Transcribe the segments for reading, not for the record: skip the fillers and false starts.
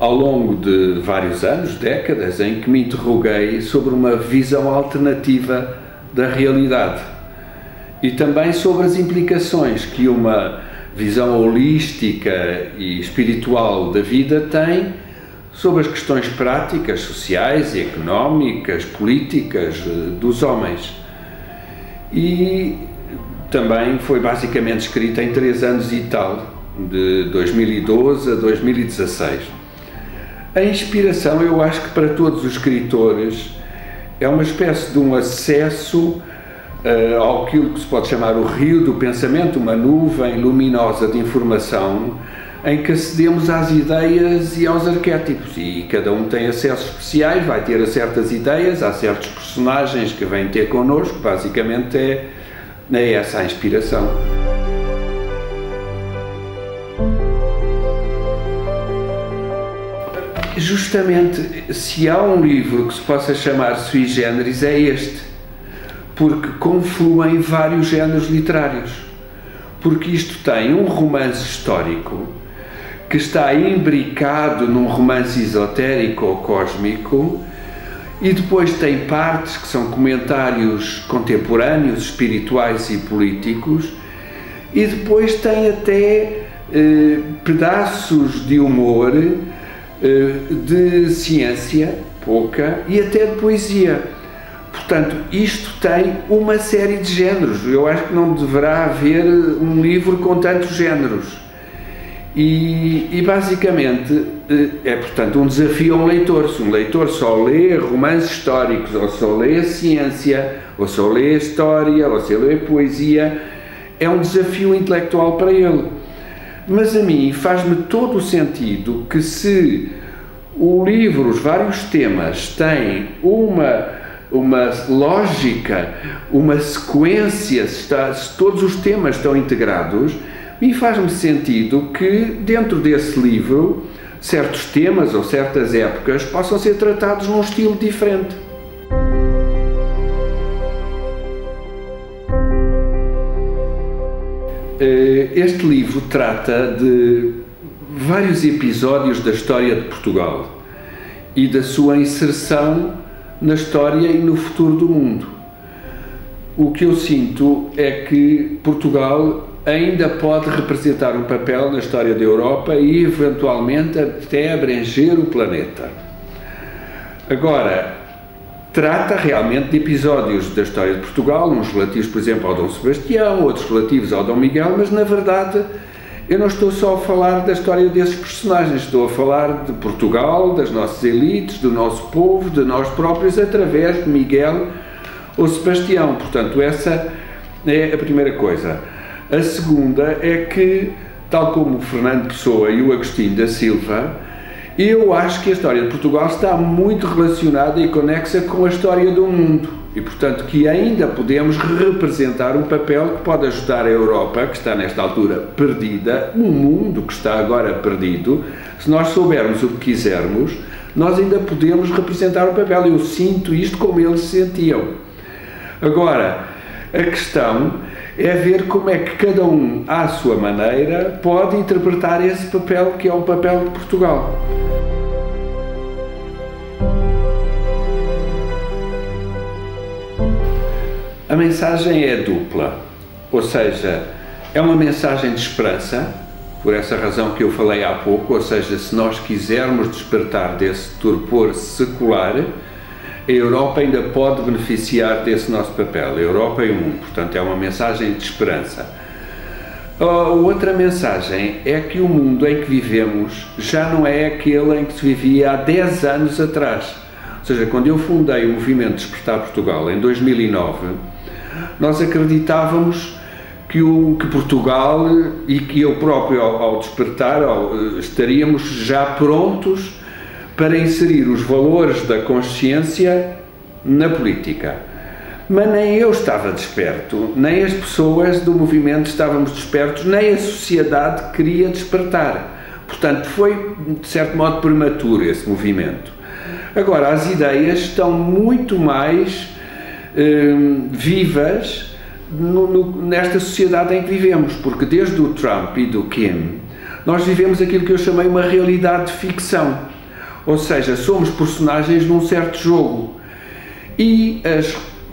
ao longo de vários anos, décadas, em que me interroguei sobre uma visão alternativa da realidade e também sobre as implicações que uma visão holística e espiritual da vida tem sobre as questões práticas, sociais e económicas, políticas dos homens. E também foi basicamente escrita em 3 anos e tal, de 2012 a 2016. A inspiração, eu acho que para todos os escritores, é uma espécie de um acesso àquilo que se pode chamar o rio do pensamento, uma nuvem luminosa de informação, em que acedemos às ideias e aos arquétipos, e cada um tem acessos especiais, vai ter a certas ideias, há certos personagens que vêm ter connosco, basicamente é essa a inspiração. Justamente, se há um livro que se possa chamar sui generis, é este, porque confluem vários géneros literários, porque isto tem um romance histórico que está imbricado num romance esotérico ou cósmico, e depois tem partes que são comentários contemporâneos, espirituais e políticos, e depois tem até pedaços de humor, de ciência, pouca, e até de poesia. Portanto, isto tem uma série de géneros. Eu acho que não deverá haver um livro com tantos géneros. E basicamente é, portanto, um desafio a um leitor. Se um leitor só lê romances históricos, ou só lê a ciência, ou só lê a história, ou só lê a poesia, é um desafio intelectual para ele. Mas a mim faz-me todo o sentido que, se o livro, os vários temas, têm uma lógica, uma sequência, se todos os temas estão integrados, me faz-me sentido que dentro desse livro certos temas ou certas épocas possam ser tratados num estilo diferente. Este livro trata de vários episódios da história de Portugal e da sua inserção na história e no futuro do mundo. O que eu sinto é que Portugal ainda pode representar um papel na história da Europa e, eventualmente, até abranger o planeta. Agora, trata realmente de episódios da história de Portugal, uns relativos, por exemplo, ao Dom Sebastião, outros relativos ao Dom Miguel, mas, na verdade, eu não estou só a falar da história desses personagens, estou a falar de Portugal, das nossas elites, do nosso povo, de nós próprios, através de Miguel ou Sebastião. Portanto, essa é a primeira coisa. A segunda é que, tal como o Fernando Pessoa e o Agostinho da Silva, eu acho que a história de Portugal está muito relacionada e conexa com a história do mundo e, portanto, que ainda podemos representar um papel que pode ajudar a Europa, que está nesta altura perdida, o mundo que está agora perdido. Se nós soubermos o que quisermos, nós ainda podemos representar um papel. Eu sinto isto como eles sentiam. Agora, a questão é ver como é que cada um, à sua maneira, pode interpretar esse papel, que é o papel de Portugal. A mensagem é dupla, ou seja, é uma mensagem de esperança, por essa razão que eu falei há pouco, ou seja, se nós quisermos despertar desse torpor secular, a Europa ainda pode beneficiar desse nosso papel, a Europa e o mundo. Portanto, é uma mensagem de esperança. A outra mensagem é que o mundo em que vivemos já não é aquele em que se vivia há 10 anos atrás. Ou seja, quando eu fundei o movimento Despertar Portugal, em 2009, nós acreditávamos que Portugal e que eu próprio, ao despertar, estaríamos já prontos para inserir os valores da consciência na política. Mas nem eu estava desperto, nem as pessoas do movimento estávamos despertos, nem a sociedade queria despertar. Portanto, foi, de certo modo, prematuro esse movimento. Agora, as ideias estão muito mais vivas nesta sociedade em que vivemos, porque desde o Trump e do Kim, nós vivemos aquilo que eu chamei uma realidade de ficção. Ou seja, somos personagens num certo jogo. E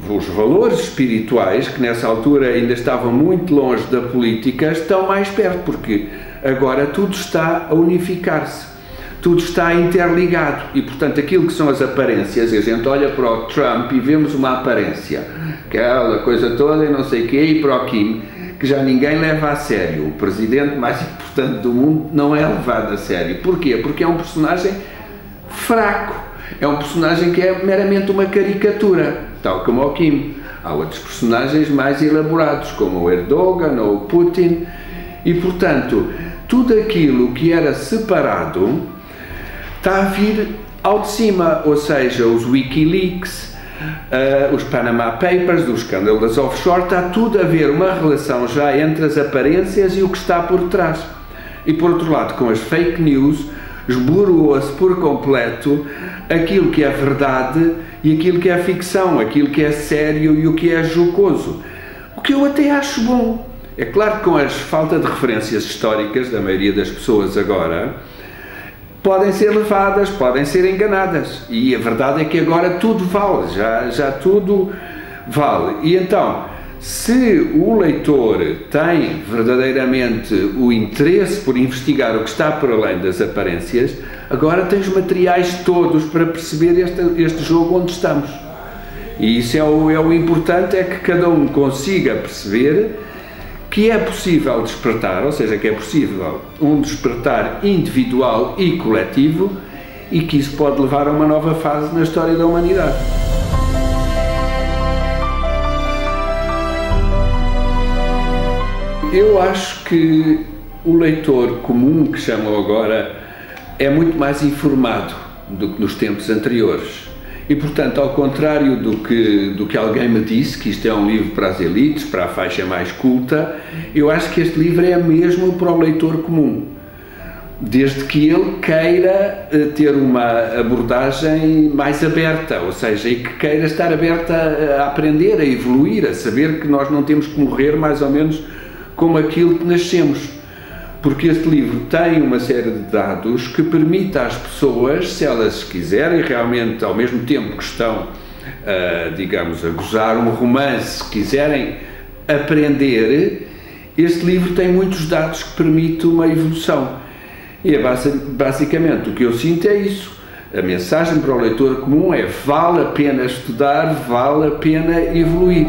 os valores espirituais, que nessa altura ainda estavam muito longe da política, estão mais perto, porque agora tudo está a unificar-se, tudo está interligado e, portanto, aquilo que são as aparências, a gente olha para o Trump e vemos uma aparência, aquela coisa toda e não sei o quê, e para o Kim, que já ninguém leva a sério. O presidente mais importante do mundo não é levado a sério. Porquê? Porque é um personagem fraco. É um personagem que é meramente uma caricatura, tal como o Kim. Há outros personagens mais elaborados, como o Erdogan ou o Putin, e, portanto, tudo aquilo que era separado está a vir ao de cima, ou seja, os Wikileaks, os Panama Papers, o escândalo das offshore, está tudo a ver uma relação já entre as aparências e o que está por trás. E, por outro lado, com as fake news, esboroou-se por completo aquilo que é verdade e aquilo que é ficção, aquilo que é sério e o que é jocoso. O que eu até acho bom. É claro que com a falta de referências históricas da maioria das pessoas agora, podem ser levadas, podem ser enganadas. E a verdade é que agora tudo vale, já tudo vale. E então, se o leitor tem verdadeiramente o interesse por investigar o que está por além das aparências, agora tem os materiais todos para perceber este jogo onde estamos. E isso é o importante, é que cada um consiga perceber que é possível despertar, ou seja, que é possível um despertar individual e coletivo e que isso pode levar a uma nova fase na história da humanidade. Eu acho que o leitor comum, que chamam agora, é muito mais informado do que nos tempos anteriores. E, portanto, ao contrário do que alguém me disse, que isto é um livro para as elites, para a faixa mais culta, eu acho que este livro é mesmo para o leitor comum. Desde que ele queira ter uma abordagem mais aberta, ou seja, e que queira estar aberta a aprender, a evoluir, a saber que nós não temos que morrer mais ou menos como aquilo que nascemos, porque este livro tem uma série de dados que permite às pessoas, se elas quiserem realmente, ao mesmo tempo que estão, digamos, a gozar um romance, quiserem aprender, este livro tem muitos dados que permitem uma evolução. E é basicamente o que eu sinto é isso. A mensagem para o leitor comum é: vale a pena estudar, vale a pena evoluir.